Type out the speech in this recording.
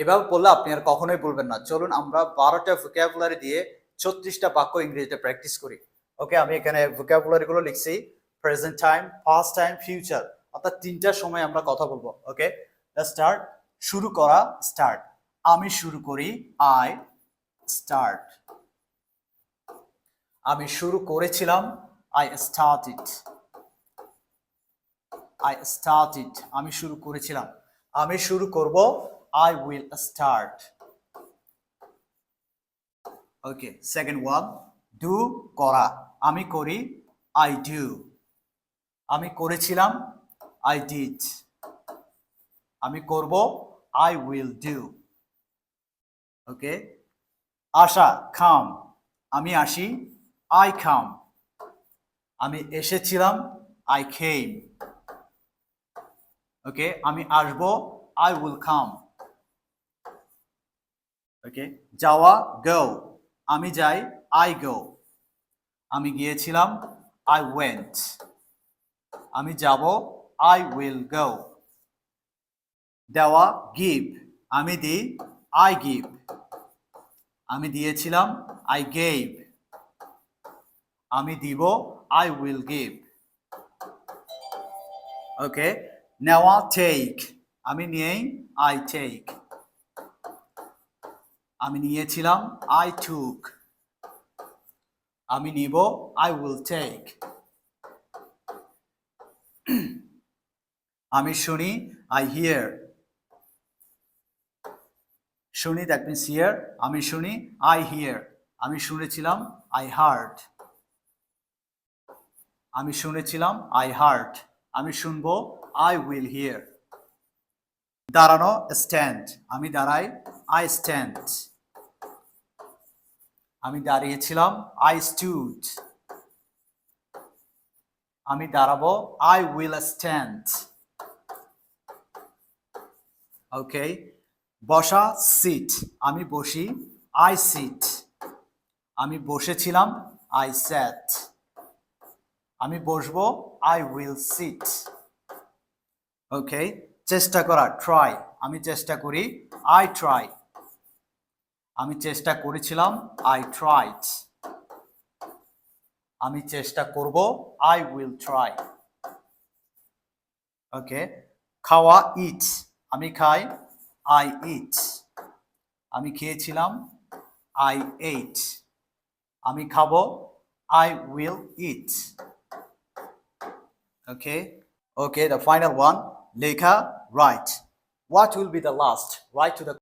এভাবে পড়লে আপনি আর কখনোই বলবেন না। চলুন আমরা 12টা ভোকাবুলারি দিয়ে 36টা বাক্য ইংরেজিতে প্র্যাকটিস করি। ওকে, আমি এখানে ভোকাবুলারি গুলো লিখছি। Present time, past time, future, অর্থাৎ তিনটার সময় আমরা কথা বলবো। ওকে, লেটস স্টার্ট। শুরু করা, স্টার্ট। আমি শুরু করি, আই স্টার্ট। আমি শুরু করেছিলাম, আই স্টার্টেড। আই স্টার্টেড, আমি শুরু করেছিলাম। আমি শুরু করব, I will start. Okay, second one, do করা। আমি করি, আই ডু। আমি করেছিলাম, আই ডিড। আমি করব, আই উইল ডু। ওকে, আসা, খাম। আমি আসি, আই খাম। আমি এসেছিলাম, আই কেম। ওকে, আমি আসবো, আই উইল কাম। ওকে, যাওয়া, গো। আমি যাই, আই গো। আমি গিয়েছিলাম, আই ওয়েন্ট। আমি যাব, আই উইল গো। দেওয়া, গিভ। আমি দিই, আই গিভ। আমি দিয়েছিলাম, আই গেভ। আমি দিব, আই উইল গিভ। ওকে, নেওয়া, টেক। আমি নিয়েই, আই টেক। আমি নিয়েছিলাম, আই টুক। আমি নিব, আই উইল টেক। আমি শুনি, আই হিয়ার। শুনি, দ্যাট মিনস হিয়ার। আমি শুনি, আই হিয়ার। আমি শুনেছিলাম, আই হার্ড। আমি শুনেছিলাম, আই হার্ড। আমি শুনবো, আই উইল হিয়ার। দাঁড়ানো, স্ট্যান্ড। আমি দাঁড়াই, আই স্ট্যান্ড। আমি দাঁড়িয়েছিলাম, আই স্টুড। আমি দাঁড়াবো, আই উইল স্ট্যান্ড। ওকে, বসা, সিট। আমি বসি, আই সিট। আমি বসেছিলাম, আই স্যাট। আমি বসবো, আই উইল সিট। ওকে, চেষ্টা করা, ট্রাই। আমি চেষ্টা করি, আই ট্রাই। আমি চেষ্টা করেছিলাম, আই ট্রাইড। আমি চেষ্টা করব, আই উইল ট্রাই। ওকে, খাওয়া, ইট। আমি খাই, আই ইট। আমি খেয়েছিলাম, আই এইট। আমি খাবো, I will it. Okay, okay, the final one, লেখা, write. What will be the last? Write to the